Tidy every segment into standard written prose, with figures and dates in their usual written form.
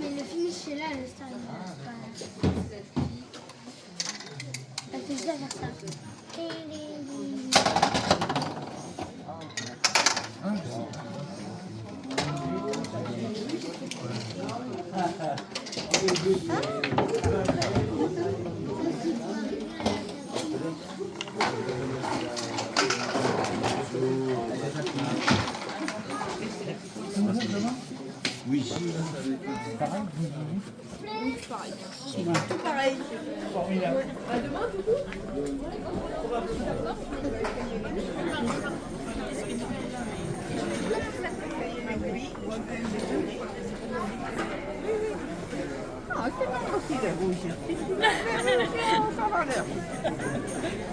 Mais le finish est là, le star. Elle fait juste faire ça. Oui. Pareil. Tout pareil. Formidable. À demain, du coup. Ah, c'est pas facile de rougir. Si tu l'as fait, ça va l'heure.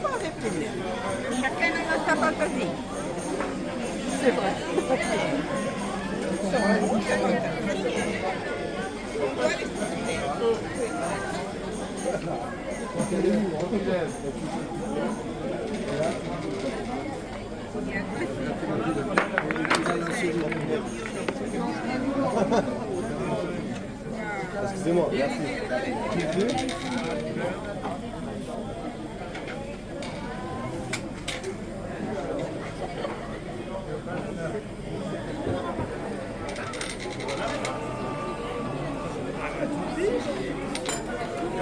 Pas de plaisir. Chacun a sa fantaisie. C'est vrai. C'est vrai. Excusez-moi, merci.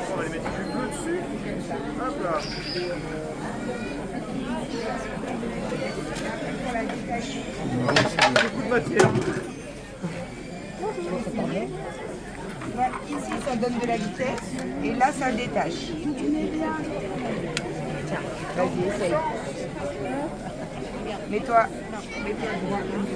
On va les mettre du bleu dessus. Hop là. Beaucoup de matière. Là, ici, ça donne de la vitesse. Et là, ça détache. Tiens, vas-y, essaye. Mets-toi. Mets-toi droit comme ça.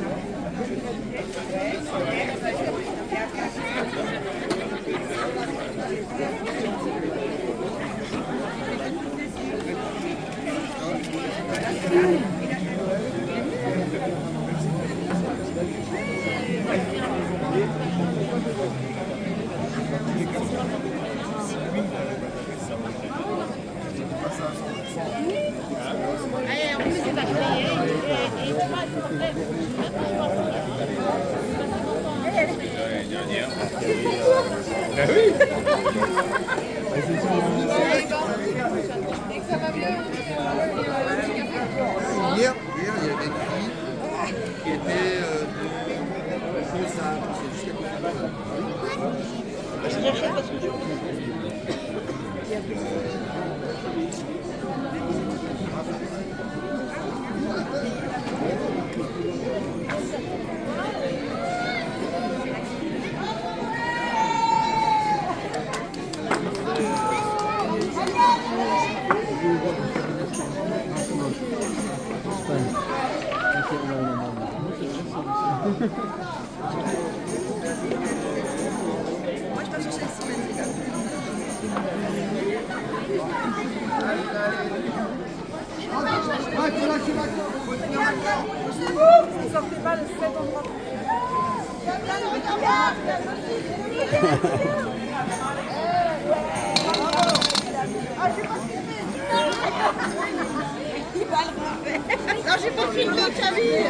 Hier, il y avait une fille qui était de ça, c'est jusqu'à Moi, je passe chercher le ciment. Vous sortez pas le 7 endroits. Non, j'ai pas filmé Camille.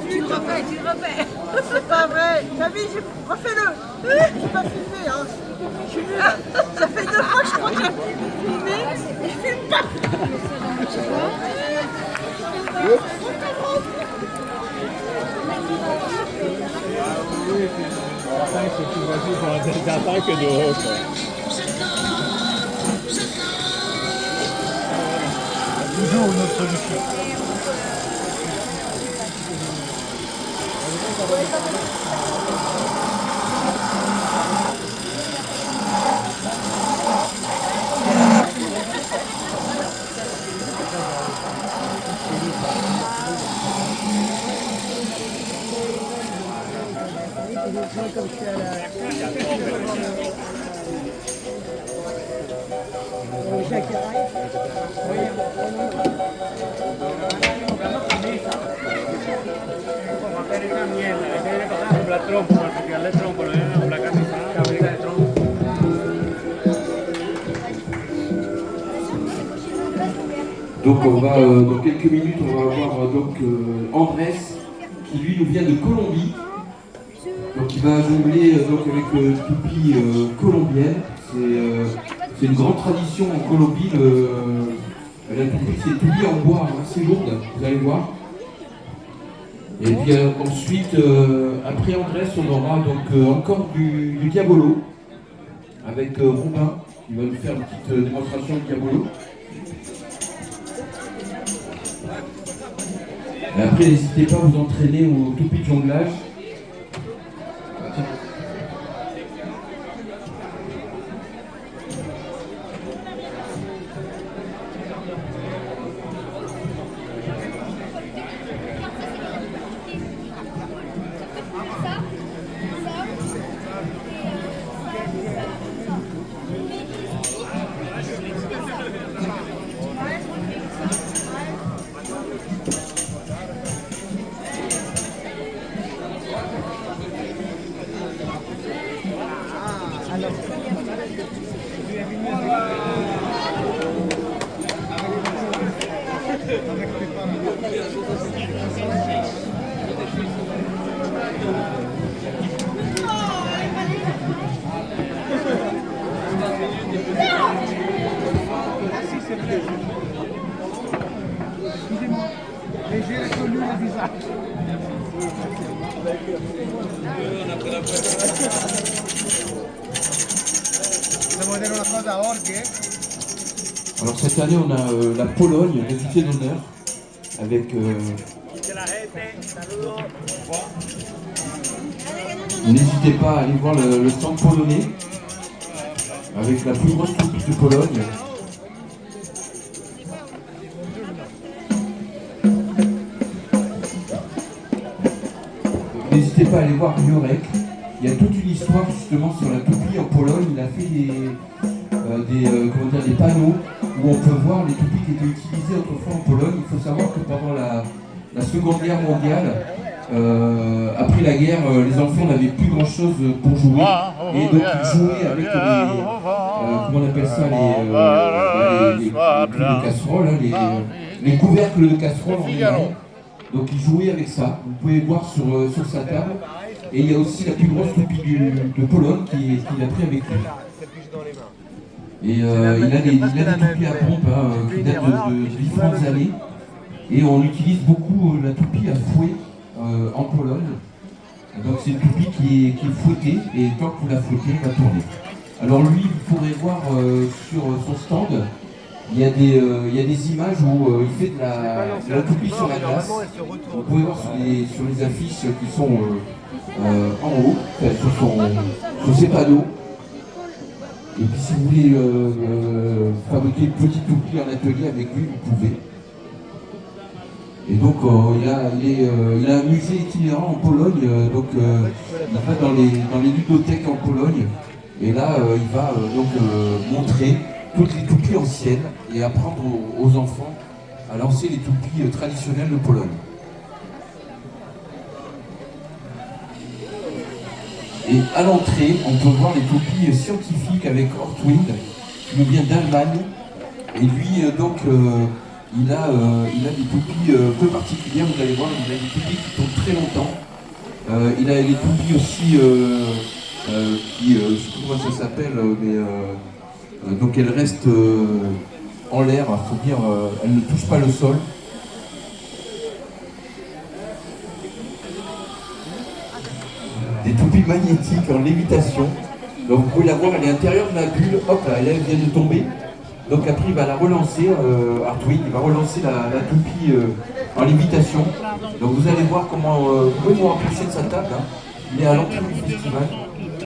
Tu le refais. C'est pas vrai. Camille, refais-le. J'ai pas filmé, hein. Je suis nulle. Ça fait 2 fois que je crois que j'ai filmé et je filme pas. Enfin, c'est plus facile pour un délégataire que de haut, quoi. Toujours une autre solution. La trompa, para picarle trompa, lo dejan con la camisa, cabrita de trompa. Donc on va, dans quelques minutes, on va avoir Andrés, qui lui nous vient de Colombie. Donc il va jongler avec toupie colombienne. C'est une grande tradition en Colombie. La toupie, c'est une toupie en bois assez lourde, vous allez voir. Et puis ensuite, après Andrés, on aura donc encore du diabolo avec Robin qui va nous faire une petite démonstration de diabolo. Et après, n'hésitez pas à vous entraîner au toupie de jonglage. Mais j'ai reconnu le visage. Devo dire una cosa, Jorge. Alors cette année, on a la Pologne, l'invité d'honneur, avec n'hésitez pas à aller voir le stand polonais, avec la plus grosse toupie de Pologne. N'hésitez pas à aller voir Jurek. Il y a toute une histoire justement sur la toupie en Pologne. Il a fait des panneaux où on peut voir les toupies qui étaient utilisées autrefois en Pologne. Il faut savoir que pendant la Seconde Guerre mondiale, après la guerre, les enfants n'avaient plus grand chose pour jouer. Et donc ils jouaient avec comment on appelle ça, les de casserole, hein, les couvercles de casserole en métal. Donc il jouait avec ça, vous pouvez voir sur sa table. Et il y a aussi la plus grosse toupie de Pologne qu'il a pris avec lui. Et il a des toupies à pompe qui datent de différentes années. Et on utilise beaucoup la toupie à fouet en Pologne. Donc c'est une toupie qui est fouettée et tant que vous la fouettez, elle va tourner. Alors lui, vous pourrez voir sur son stand, il y a des images où il fait de la toupie sur la glace. Vous pouvez voir sur les affiches qui sont en haut, sur ses panneaux. Et puis si vous voulez fabriquer une petite toupie en atelier avec lui, vous pouvez. Et donc il a un musée itinérant en Pologne, il va dans les ludothèques en Pologne. Et là, il va montrer toutes les toupies anciennes et apprendre aux enfants à lancer les toupies traditionnelles de Pologne. Et à l'entrée, on peut voir les toupies scientifiques avec Ortwind, qui nous vient d'Allemagne. Et lui, il a des toupies peu particulières, vous allez voir, il a des toupies qui tournent très longtemps. Il a des toupies aussi je ne sais pas comment ça s'appelle, mais donc elles restent en l'air, il faut dire, elles ne touchent pas le sol. Des toupies magnétiques en lévitation. Donc vous pouvez la voir, elle est à l'intérieur de la bulle, hop là, elle vient de tomber. Donc après il va la relancer, Artwig, il va relancer la toupie en lévitation. Donc vous allez voir comment, vous pouvez vous rapprocher de sa table, hein. Il est à l'entrée du festival.